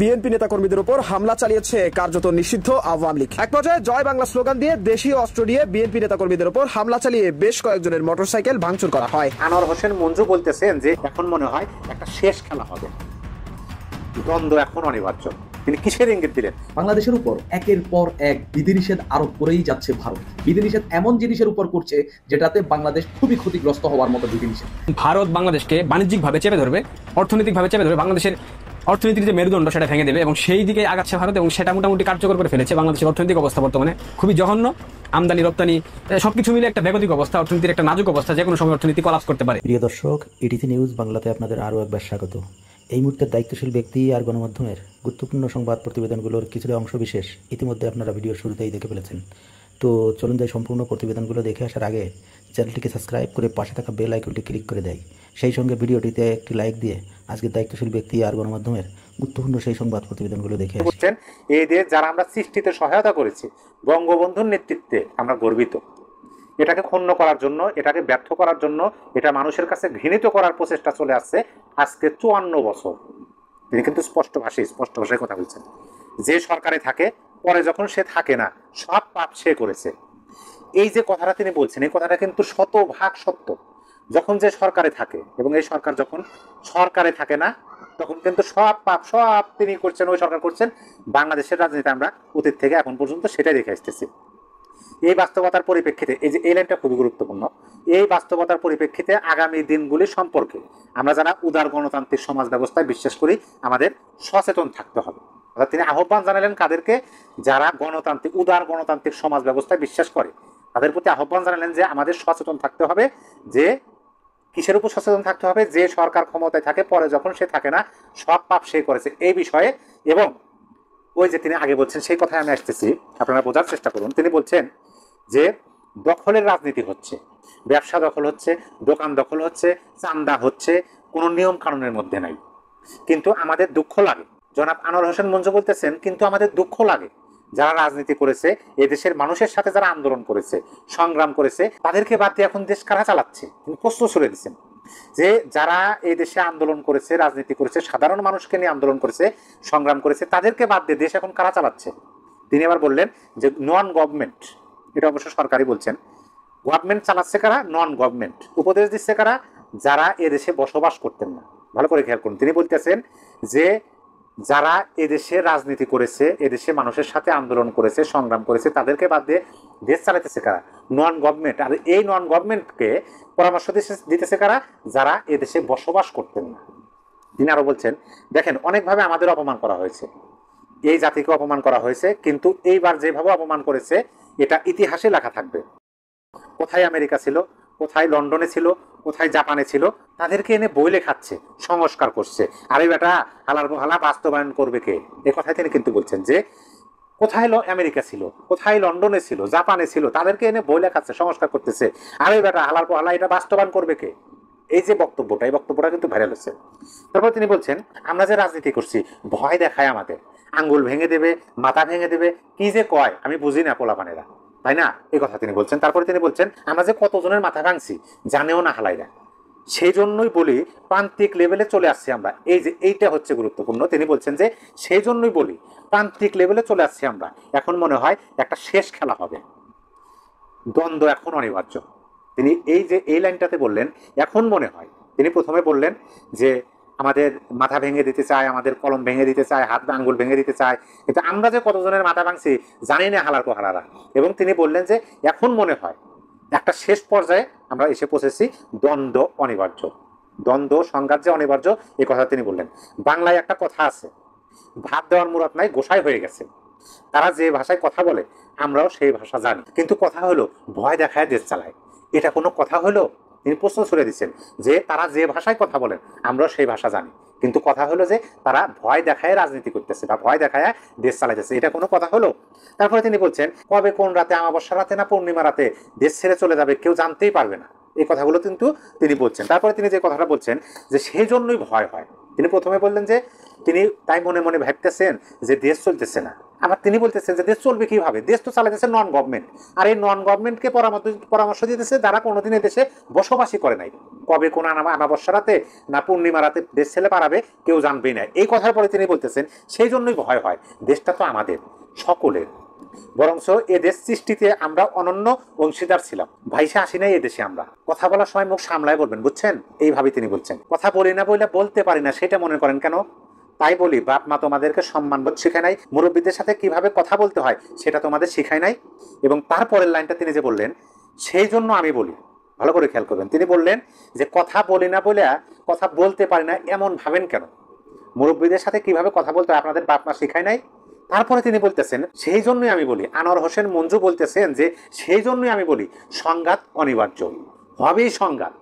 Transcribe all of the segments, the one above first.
BNP নেতাকর্মীদের উপর হামলা চালিয়েছে কার্যত নিষিদ্ধ আওয়ামী লীগ। এক পর্যায়ে জয় বাংলা স্লোগান দিয়ে দেশীয় অস্ত্র দিয়ে বিএনপি নেতাকর্মীদের উপর হামলা চালিয়ে বেশ কয়েকজনের মোটরসাইকেল ভাঙচুর করা হয়। আনোয়ার হোসেন মঞ্জু বলতেছেন যে এখন মনে হয় একটা শেষ খেলা হবে, দ্বন্দ্ব এখন অনিবার্য। তিনি কিসের ইঙ্গিত দিলেন? বাংলাদেশের উপর একের পর এক বিধিনিষেধ আরোপ করেই যাচ্ছে ভারত। বিধিনিষেধ এমন জিনিসের উপর করছে যেটাতে বাংলাদেশ খুবই ক্ষতিগ্রস্ত হওয়ার মতো বিধিনিষেধ। ভারত বাংলাদেশকে বাণিজ্যিকভাবে চেপে ধরবে, অর্থনৈতিকভাবে চেপে ধরবে, বাংলাদেশের অর্থনীতির যে মেরুদণ্ড সেটা ভেঙে দেবে এবং সেই দিকে আগাচ্ছে ভারত এবং সেটা মোটামুটি কার্যকর করে ফেলেছে। বাংলাদেশের অর্থনৈতিক অবস্থা বর্তমানে খুবই জঘন্য, আমদানি রপ্তানি সবকিছু মিলে একটা বেগতিক অবস্থা, অর্থনীতির একটা নাজুক অবস্থা, যে কোনো সময় অর্থনীতি কলাপস করতে পারে। প্রিয় দর্শক, ইটিসি নিউজ বাংলাতে আপনাদের আরও একবার স্বাগত। এই মুহূর্তের দায়িত্বশীল ব্যক্তি আর গণমাধ্যমের গুরুত্বপূর্ণ সংবাদ প্রতিবেদনগুলোর কিছুটা অংশ বিশেষ ইতিমধ্যে আপনারা ভিডিওর শুরুতেই দেখে ফেলেছেন। তো চলুন যাই সম্পূর্ণ প্রতিবেদনগুলো দেখে আসার আগে চ্যানেলটিকে সাবস্ক্রাইব করে পাশে থাকা বেল আইকনটি ক্লিক করে দেয়। সেই সঙ্গে ভিডিওটিতে একটি লাইক দিয়ে আজকের দায়িত্বশীল ব্যক্তি আর গণমাধ্যমের গুরুত্বপূর্ণ সেই সংবাদ প্রতিবেদনগুলো দেখে আসছেন। এই দেশ যারা আমরা সৃষ্টিতে সহায়তা করেছি, বঙ্গবন্ধুর নেতৃত্বে আমরা গর্বিত। এটাকে ক্ষুণ্ণ করার জন্য, এটাকে ব্যর্থ করার জন্য, এটা মানুষের কাছে ঘৃণিত করার প্রচেষ্টা চলে আসছে আজকে 54 বছর। তিনি কিন্তু স্পষ্ট ভাষায় কথা বলছেন। যে সরকারে থাকে, পরে যখন সে থাকে না, সব পাপ সে করেছে। এই যে কথাটা তিনি বলছেন, এই কথাটা কিন্তু শতভাগ সত্য। যখন যে সরকারে থাকে এবং এই সরকার যখন সরকারে থাকে না, তখন কিন্তু সব পাপ সব তিনি করছেন, ওই সরকার করছেন। বাংলাদেশের রাজনীতি আমরা অতীত থেকে এখন পর্যন্ত সেটাই দেখে আসতেছি। এই বাস্তবতার পরিপ্রেক্ষিতে এই যে এই লাইনটা খুবই গুরুত্বপূর্ণ। এই বাস্তবতার পরিপ্রেক্ষিতে আগামী দিনগুলি সম্পর্কে আমরা যারা উদার গণতান্ত্রিক সমাজ ব্যবস্থায় বিশ্বাস করি, আমাদের সচেতন থাকতে হবে। অর্থাৎ তিনি আহ্বান জানালেন কাদেরকে? যারা উদার গণতান্ত্রিক সমাজ ব্যবস্থায় বিশ্বাস করে, তাদের প্রতি আহ্বান জানালেন যে আমাদের সচেতন থাকতে হবে। যে কিসের উপর সচেতন থাকতে হবে? যে সরকার ক্ষমতায় থাকে, পরে যখন সে থাকে না, সব পাপ সে করেছে, এই বিষয়ে। এবং ওই যে তিনি আগে বলছেন, সেই কথায় আমি আসতেছি, আপনারা বোঝার চেষ্টা করুন। তিনি বলছেন যে দখলের রাজনীতি হচ্ছে, ব্যবসা দখল হচ্ছে, দোকান দখল হচ্ছে, চান্দা হচ্ছে, কোনো নিয়ম কানুনের মধ্যে নাই। কিন্তু আমাদের দুঃখ লাগে। জনাব আনোয়ার হোসেন মঞ্জু বলতেছেন, কিন্তু আমাদের দুঃখ লাগে যারা রাজনীতি করেছে, এদেশের মানুষের সাথে যারা আন্দোলন করেছে, সংগ্রাম করেছে, তাদেরকে বাদ দিয়ে এখন দেশ কারা চালাচ্ছে? তিনি প্রশ্ন ছুড়ে দিচ্ছেন যে যারা এই দেশে আন্দোলন করেছে, রাজনীতি করেছে, সাধারণ মানুষকে নিয়ে আন্দোলন করেছে, সংগ্রাম করেছে, তাদেরকে বাদ দিয়ে দেশ এখন কারা চালাচ্ছে? তিনি আবার বললেন যে নন গভর্নমেন্ট, এটা অবশ্য সরকারি বলছেন, গভর্নমেন্ট চালাচ্ছে কারা? Non government. উপদেশ দিচ্ছে কারা? যারা এদেশে বসবাস করতেন না। ভালো করে খেয়াল করুন, তিনি বলতেছেন যে যারা এদেশে রাজনীতি করেছে, এদেশে মানুষের সাথে আন্দোলন করেছে, সংগ্রাম করেছে, তাদেরকে বাদ দিয়ে দেশ চালাতেছে কারা? Non government. আর এই নন গভর্নমেন্টকে পরামর্শ দিতেছে কারা? যারা এদেশে বসবাস করতেন না। তিনি আরো বলছেন, দেখেন অনেকভাবে আমাদের অপমান করা হয়েছে, এই জাতিকে অপমান করা হয়েছে, কিন্তু এইবার যেভাবে অপমান করেছে এটা ইতিহাসে লেখা থাকবে। কোথায় আমেরিকা ছিল, কোথায় লন্ডনে ছিল, কোথায় জাপানে ছিল, তাদেরকে এনে বই লেখাচ্ছে, সংস্কার করছে। আরে বেটা, হালার বহালা বাস্তবায়ন করবে কে? এ কথাই তিনি কিন্তু বলছেন যে কোথায় আমেরিকা ছিল, কোথায় লন্ডনে ছিল, জাপানে ছিল, তাদেরকে এনে বই লেখাচ্ছে, সংস্কার করতেছে। আরে বেটা, হালার বহালা এটা বাস্তবায়ন করবে কে? এই যে বক্তব্যটা, এই বক্তব্যটা কিন্তু ভাইরাল হচ্ছে। তারপর তিনি বলছেন, আমরা যে রাজনীতি করছি, ভয় দেখায় আমাদের, আঙ্গুল ভেঙে দেবে, মাথা ভেঙে দেবে, কি যে কয় আমি বুঝি না পোলাপানেরা, তাই না? এই কথা তিনি বলছেন। তারপরে তিনি বলছেন, আমরা যে কতজনের মাথা ভাঙছি জানেও না হালাইরা, সেই জন্যই বলি প্রান্তিক লেভেলে চলে আসছি আমরা। এই যে এইটা হচ্ছে গুরুত্বপূর্ণ। তিনি বলছেন যে সেই জন্যই বলি প্রান্তিক লেভেলে চলে আসছি আমরা, এখন মনে হয় একটা শেষ খেলা হবে, দ্বন্দ্ব এখন অনিবার্য। তিনি এই যে এই লাইনটাতে বললেন এখন মনে হয়, তিনি প্রথমে বললেন যে আমাদের মাথা ভেঙে দিতে চায়, আমাদের কলম ভেঙে দিতে চায়, হাত আঙ্গুল ভেঙে দিতে চায়, কিন্তু আমরা যে কতজনের মাথা ভাঙছি জানি না হালার হালারা। এবং তিনি বললেন যে এখন মনে হয় একটা শেষ পর্যায়ে আমরা এসে পৌঁছেছি, দ্বন্দ্ব অনিবার্য, দ্বন্দ্ব সংঘাত যে অনিবার্য, এই কথা তিনি বললেন। বাংলায় একটা কথা আছে, ভাত দেওয়ার মুরাদ নাই, গোসাই হয়ে গেছে। তারা যে ভাষায় কথা বলে আমরাও সেই ভাষা জানি, কিন্তু কথা হলো ভয় দেখায় দেশ চালায়। এটা কোনো কথা হলো? তিনি প্রশ্ন ছুড়ে দিচ্ছেন যে তারা যে ভাষায় কথা বলেন আমরাও সেই ভাষা জানি, কিন্তু কথা হলো যে তারা ভয় দেখায় রাজনীতি করতেছে বা ভয় দেখায় দেশ চালাইতেছে, এটা কোনো কথা হলো? তারপরে তিনি বলছেন, কবে কোন রাতে, অমাবস্যা রাতে না পূর্ণিমা রাতে দেশ ছেড়ে চলে যাবে কেউ জানতেই পারবে না। এই কথাগুলো কিন্তু তিনি বলছেন। তারপরে তিনি যে কথাটা বলছেন যে সেই জন্যই ভয় হয়। তিনি প্রথমে বললেন যে তিনি তাই মনে মনে ভাবতেছেন যে দেশ চলতেছে না, আবার তিনি বলতেছেন যে দেশ চলবে কিভাবে, দেশ তো চালাইতেছে নন গভর্নমেন্ট, আর এই নন গভর্নমেন্টকে পরামর্শ দিতেছে যারা কোনোদিন দেশে বসবাসই করে নাই। কবে কোন আমাবস্যা রাতে না পূর্ণিমা রাতে দেশ ছেলে পারাবে কেউ জানবেই না। এই কথার পরে তিনি বলতেছেন সেই জন্যই ভয় হয়, দেশটা তো আমাদের সকলের, বরঞ্চ এ দেশ সৃষ্টিতে আমরা অনন্য অংশীদার ছিলাম, ভাইসে আসি নাই এদেশে আমরা। কথা বলার সময় মুখ সামলায় বলবেন, বুঝছেন? এইভাবে তিনি বলছেন। কথা বলি না বলে বলতে পারি না সেটা মনে করেন কেন? তাই বলি বাপ মা তোমাদেরকে সম্মানবোধ শিখায় নাই, মুরব্বীদের সাথে কিভাবে কথা বলতে হয় সেটা তোমাদের শিখায় নাই। এবং তারপরের লাইনটা তিনি যে বললেন, সেই জন্য আমি বলি, ভালো করে খেয়াল করবেন, তিনি বললেন যে কথা বলি না বলে কথা বলতে পারি না এমন ভাবেন কেন? মুরব্বীদের সাথে কিভাবে কথা বলতে হয় আপনাদের বাপ মা শিখায় নাই? তারপরে তিনি বলতেছেন সেই জন্যই আমি বলি, আনোয়ার হোসেন মঞ্জু বলতেছেন যে সেই জন্যই আমি বলি সংঘাত অনিবার্য, হবেই সংঘাত।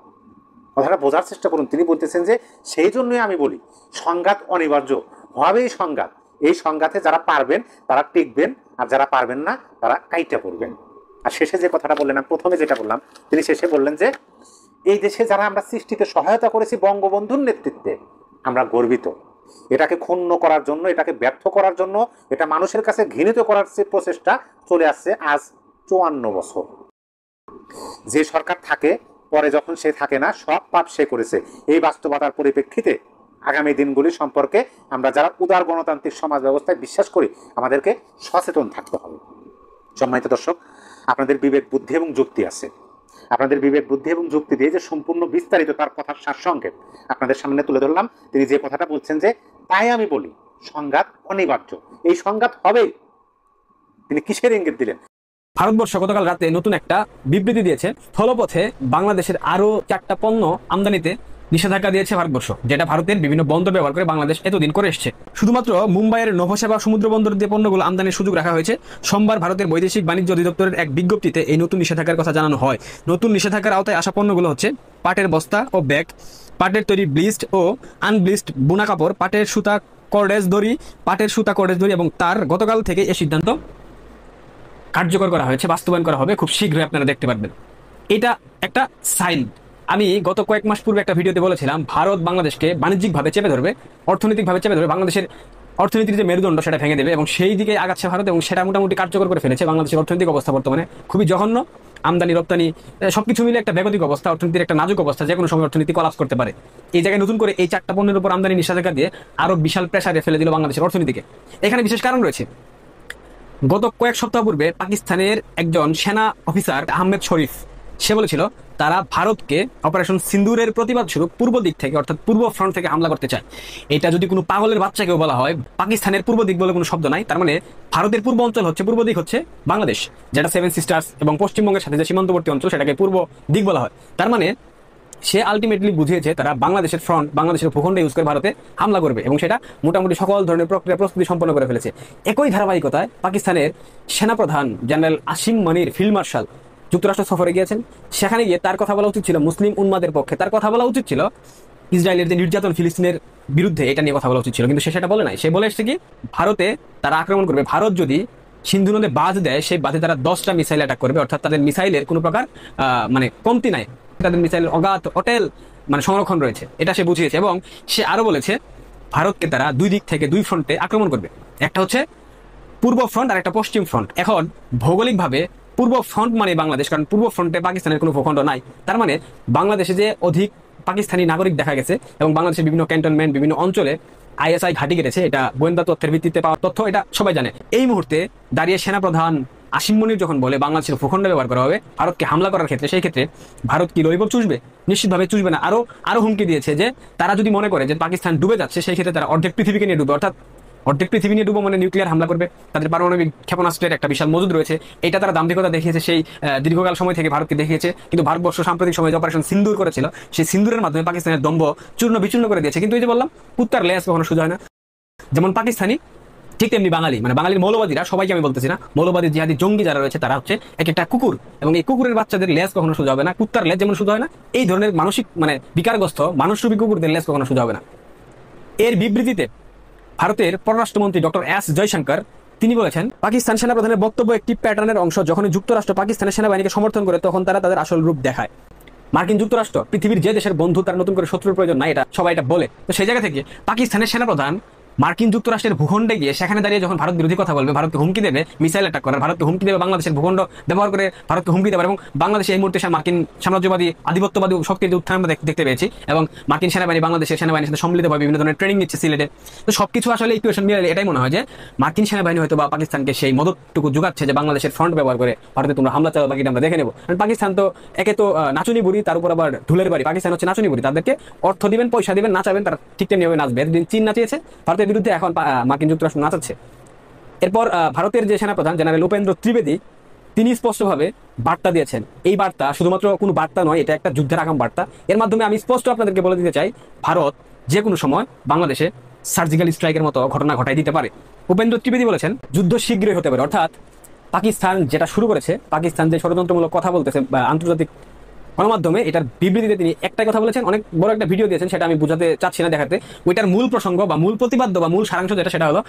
কথাটা বোঝার চেষ্টা করুন, তিনি বলতেছেন যে সেই জন্যই আমি বলি সংঘাত অনিবার্য, হবেই সংঘাত। এই সংঘাতে যারা পারবেন তারা টিকবেন, আর যারা পারবেন না তারা কাইটা পড়বেন। আর শেষে যে কথাটা বললেন, আমি প্রথমে যেটা বললাম, তিনি শেষে বললেন যে এই দেশে যারা আমরা সৃষ্টিতে সহায়তা করেছি বঙ্গবন্ধুর নেতৃত্বে আমরা গর্বিত। এটাকে ক্ষুণ্ণ করার জন্য, এটাকে ব্যর্থ করার জন্য, এটা মানুষের কাছে ঘৃণিত করার প্রচেষ্টা চলে আসছে আজ 54 বছর। যে সরকার থাকে পরে যখন সে থাকে না, সব পাপ সে করেছে। এই বাস্তবতার পরিপ্রেক্ষিতে আগামী দিনগুলি সম্পর্কে আমরা যারা উদার গণতান্ত্রিক সমাজ ব্যবস্থায় বিশ্বাস করি আমাদেরকে সচেতন থাকতে হবে। সম্মানিত দর্শক, আপনাদের বিবেক বুদ্ধি এবং যুক্তি আছে, আপনাদের বিবেক বুদ্ধি এবং যুক্তি দিয়ে যে সম্পূর্ণ বিস্তারিত তার কথার সারসংক্ষেপ আপনাদের সামনে তুলে ধরলাম। তিনি যে কথাটা বলছেন যে তাই আমি বলি সংঘাত অনিবার্য, এই সংঘাত হবেই। তিনি কিসের ইঙ্গিত দিলেন? ভারতবর্ষ গতকাল রাতে নতুন একটা বিবৃতি দিয়েছে, স্থলপথে বাংলাদেশের আরো 4টা পণ্য আমদানিতে নিষেধাজ্ঞা দিয়েছে ভারতবর্ষ, যেটা ভারতের বিভিন্ন বন্দর ব্যবহার করে বাংলাদেশ এতদিন করে এসছে। শুধুমাত্র মুম্বাইয়ের নভোসেবা সমুদ্র বন্দর দিয়ে পণ্যগুলো আমদানির সুযোগ রাখা হয়েছে। সোমবার ভারতের বৈদেশিক বাণিজ্য অধিদপ্তরের এক বিজ্ঞপ্তিতে এই নতুন নিষেধাজ্ঞার কথা জানানো হয়। নতুন নিষেধাজ্ঞার আওতায় আসা পণ্যগুলো হচ্ছে পাটের বস্তা ও ব্যাগ, পাটের তৈরি ব্লিচড ও আনব্লিচড বুনা কাপড়, পাটের সুতা কর্ডেজ দড়ি, পাটের সুতা কর্ডেজ দড়ি, এবং তার গতকাল থেকে এই সিদ্ধান্ত কার্যকর করা হয়েছে, বাস্তবায়ন করা হবে খুব শীঘ্রই, আপনারা দেখতে পারবেন। এটা একটা সাইন। আমি গত কয়েক মাস পূর্বে একটা ভিডিওতে বলেছিলাম ভারত বাংলাদেশকে বাণিজ্যিকভাবে চেপে ধরবে, অর্থনৈতিকভাবে চেপে ধরবে, বাংলাদেশের অর্থনীতির যে মেরুদণ্ড সেটা ভেঙে দেবে, এবং সেই দিকে আগাচ্ছে ভারত, এবং সেটা মোটামুটি কার্যকর করে ফেলেছে। বাংলাদেশের অর্থনৈতিক অবস্থা বর্তমানে খুবই জঘন্য, আমদানি রপ্তানি সবকিছু মিলে একটা বেগতিক অবস্থা, অর্থনীতির একটা নাজুক অবস্থা, যে কোনো সময় অর্থনীতি কলাপস করতে পারে। এই জায়গায় নতুন করে এই 4টা পণ্যের উপর আমদানি নিষেধাজ্ঞা দিয়ে আরো বিশাল প্রেসারে ফেলে দিল বাংলাদেশের অর্থনীতিকে। এখানে বিশেষ কারণ রয়েছে। গত কয়েক সপ্তাহ পূর্বে পাকিস্তানের একজন সেনা অফিসার আহমেদ শরীফ, সে বলেছিল তারা ভারতকে অপারেশন সিন্দুরের প্রতিবাদ স্বরূপ পূর্ব দিক থেকে, অর্থাৎ পূর্ব ফ্রন্ট থেকে হামলা করতে চায়। এটা যদি কোনো পাগলের বাচ্চাকেও বলা হয়, পাকিস্তানের পূর্ব দিক বলে কোনো শব্দ নাই, তার মানে ভারতের পূর্ব অঞ্চল হচ্ছে, পূর্ব দিক হচ্ছে বাংলাদেশ, যেটা 7 সিস্টার্স এবং পশ্চিমবঙ্গের সাথে যে সীমান্তবর্তী অঞ্চল সেটাকে পূর্ব দিক বলা হয়। তার মানে সে আলটিমেটলি বুঝিয়েছে তারা বাংলাদেশের ফ্রন্ট, বাংলাদেশের ভূখণ্ডে ইউজ করে ভারতে হামলা করবে, এবং সেটা মোটামুটি সকল ধরনের প্রক্রিয়া প্রস্তুতি সম্পন্ন করে ফেলেছে। একই ধারাবাহিকতায় পাকিস্তানের সেনাপ্রধান জেনারেল আসিম মনির ফিল্ড মার্শাল যুক্তরাষ্ট্র সফরে গিয়েছেন। সেখানে গিয়ে তার কথা বলা উচিত ছিল মুসলিম উন্মাদের পক্ষে, তার কথা বলা উচিত ছিল ইসরায়েলের যে নির্যাতন ফিলিস্তিনের বিরুদ্ধে, এটা নিয়ে কথা বলা উচিত ছিল, কিন্তু সে সেটা বলে নাই। সে বলে এসছে কি ভারতে তারা আক্রমণ করবে, ভারত যদি সিন্ধু নদে বাঁধ দেয় সেই বাঁধে তারা 10টা মিসাইল অ্যাটাক করবে, অর্থাৎ তাদের মিসাইলের কোনো প্রকার মানে কমতি নাই, তাদের মিসাইলের অগাধ অটেল মানে সংরক্ষণ রয়েছে, এটা সে বুঝিয়েছে। এবং সে আরো বলেছে ভারতকে তারা 2 দিক থেকে 2 ফ্রন্টে আক্রমণ করবে, একটা হচ্ছে পূর্ব ফ্রন্ট আর একটা পশ্চিম ফ্রন্ট। এখন ভৌগোলিকভাবে পূর্ব ফ্রন্ট মানে বাংলাদেশ, কারণ পূর্ব ফ্রন্টে পাকিস্তানের কোনো ভূখণ্ড নাই। তার মানে বাংলাদেশে যে অধিক পাকিস্তানি নাগরিক দেখা গেছে, এবং বাংলাদেশের বিভিন্ন ক্যান্টনমেন্ট, বিভিন্ন অঞ্চলে আইএসআই ঘাঁটি কেটেছে, এটা গোয়েন্দা তথ্যের ভিত্তিতে পাওয়া তথ্য, এটা সবাই জানে। এই মুহূর্তে দাঁড়িয়ে সেনাপ্রধান আসিম মনির যখন বলে বাংলাদেশের ভূখণ্ড ব্যবহার করা হবে ভারতকে হামলা করার ক্ষেত্রে, সেই ক্ষেত্রে ভারত কি ললিপপ চুষবে? নিশ্চিতভাবে চুষবে না। আরো হুমকি দিয়েছে যে তারা যদি মনে করে যে পাকিস্তান ডুবে যাচ্ছে, সেই ক্ষেত্রে তারা অর্ধেক পৃথিবীকে নিয়ে ডুবে, অর্থাৎ অর্ধেক পৃথিবী নিয়ে ডুবো মানে নিউক্লিয়ার হামলা করবে। তাদের পারমাণবিক ক্ষেপণাস্ত্রের একটা বিশাল মজুদ রয়েছে, এটা তারা দাম্ভিকতা দেখিয়েছে, সেই দীর্ঘকাল সময় থেকে ভারতকে দেখিয়েছে। কিন্তু ভারতবর্ষ সাম্প্রতিক সময়ে যে অপারেশন সিন্দুর করেছিল, সেই সিন্দুরের মাধ্যমে পাকিস্তানের দম্ভ চূর্ণ বিচূর্ণ করে দিয়েছে। কিন্তু এই যে বললাম কুত্তার লেজ কখনো সোজা হয় না। যেমন পাকিস্তানি ঠিক তেমনি বাঙালি, মানে বাঙালির মৌলবাদীরা, সবাইকে আমি বলতেছি না, মৌলবাদী জিহাদি জঙ্গি যারা রয়েছে তারা হচ্ছে এক একটা কুকুর, এবং এই কুকুরের বাচ্চাদের লেজ কখনো সোজা হবে না, কুত্তার লেজ যেমন সোজা হয় না, এই ধরনের মানসিক মানে বিকারগ্রস্ত মানুষরূপী কুকুরদের লেজ কখনো সোজা হবে না। এর বিবৃতিতে ভারতের পররাষ্ট্রমন্ত্রী ডক্টর এস জয়শঙ্কর তিনি বলেছেন পাকিস্তান সেনাপ্রধানের বক্তব্য একটি প্যাটার্নের অংশ। যখন যুক্তরাষ্ট্র পাকিস্তানের সেনাবাহিনীকে সমর্থন করে তখন তারা তাদের আসল রূপ দেখায়। মার্কিন যুক্তরাষ্ট্র পৃথিবীর যে দেশের বন্ধু, তার নতুন করে শত্রুর প্রয়োজন নাই, এটা সবাই এটা বলে। তো সেই জায়গা থেকে পাকিস্তানের সেনাপ্রধান মার্কিন যুক্তরাষ্ট্রের ভূখণ্ডে গিয়ে সেখানে দাঁড়িয়ে যখন ভারত বিরোধী কথা বলবে, ভারতকে হুমকি দেবে, মিসাইল অ্যাটাক করার, ভারতকে হুমকি দেবে, বাংলাদেশের ভূখণ্ড ব্যবহার করে ভারতকে হুমকি দেবে, এবং বাংলাদেশে এই মুহূর্তে মার্কিন সাম্রাজ্যবাদী আধিপত্যবাদী শক্তির যে উত্থান আমরা দেখতে পেয়েছি, এবং মার্কিন সেনাবাহিনী বাংলাদেশের সেনাবাহিনীর সাথে সম্মিলিতভাবে বিভিন্ন ধরনের ট্রেনিং নিচ্ছে সিলেটে। তো সবকিছু আসলে ইকুয়েশন মিলে এটাই মনে হয় যে মার্কিন সেনাবাহিনী হয়তো বা পাকিস্তানকে সেই মদতটুকু যোগাচ্ছে যে বাংলাদেশের ফ্রন্ট ব্যবহার করে ভারতে তোমরা হামলা চালাও, বাকিটা আমরা দেখে নেবো। কারণ পাকিস্তান তো একে তো নাচুনি বুড়ি, তার উপর আবার ঢুলের বাড়ি। পাকিস্তান হচ্ছে নাচুনি বুড়ি, তাদেরকে অর্থ দিবেন, পয়সা দিবেন, নাচাবেন, তারা ঠিক তেমনিভাবে নাচবে। এতদিন চীন নাচিয়েছে ভারতের বিরুদ্ধে, এখন মার্কিন যুক্তরাষ্ট্র নাচাচ্ছে। এরপর ভারতের যে সেনাপ্রধান জেনারেল উপেন্দ্র ত্রিবেদী, তিনি স্পষ্টভাবে বার্তা দিয়েছেন। এই বার্তা শুধুমাত্র কোনো বার্তা নয়, এটা একটা যুদ্ধের আগাম বার্তা। এর মাধ্যমে আমি স্পষ্ট আপনাদেরকে বলে দিতে চাই, ভারত যে কোনো সময় বাংলাদেশে সার্জিক্যাল স্ট্রাইকের মতো ঘটনা ঘটাই দিতে পারে। উপেন্দ্র ত্রিবেদী বলেছেন যুদ্ধ শীঘ্রই হতে পারে, অর্থাৎ পাকিস্তান যেটা শুরু করেছে, পাকিস্তান যে ষড়যন্ত্রমূলক কথা বলতেছে আন্তর্জাতিক গণমাধ্যমে, এটার বিবৃতিতে তিনি একটাই কথা বলেছেন, অনেক বড় একটা ভিডিও দিয়েছেন, সেটা আমি বোঝাতে চাচ্ছি না দেখাতে। ওইটার মূল প্রসঙ্গ বা মূল প্রতিপাদ্য বা মূল সারাংশ যেটা, সেটা হলো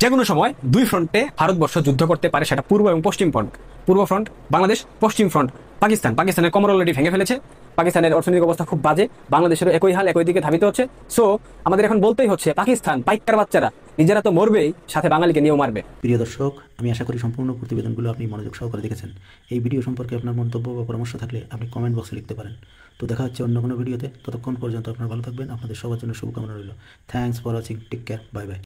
যে কোনো সময় দুই ফ্রন্টে ভারতবর্ষ যুদ্ধ করতে পারে, সেটা পূর্ব এবং পশ্চিম ফ্রন্ট। পূর্ব ফ্রন্ট বাংলাদেশ, পশ্চিম ফ্রন্ট পাকিস্তান। পাকিস্তানের কোমর অলরেডি ভেঙে ফেলেছে, পাকিস্তানের অর্থনৈতিক অবস্থা খুব বাজে, বাংলাদেশেরও একই হাল, একই দিকে ধাবিত হচ্ছে। সো আমাদের এখন বলতেই হচ্ছে, পাকিস্তান পাইকার বাচ্চারা নিজেরা তো মরবেই, সাথে বাঙালিকে নিয়েও মারবে। প্রিয় দর্শক, আমি আশা করি সম্পূর্ণ প্রতিবেদনগুলো আপনি মনোযোগ সহকারে দেখেছেন। এই ভিডিও সম্পর্কে আপনার মন্তব্য বা পরামর্শ থাকলে আপনি কমেন্ট বক্সে লিখতে পারেন। তো দেখা হচ্ছে অন্য কোনো ভিডিওতে। ততক্ষণ পর্যন্ত আপনারা ভালো থাকবেন। আপনাদের সবার জন্য শুভকামনা রইল। Thanks for watching. Take care. Bye by.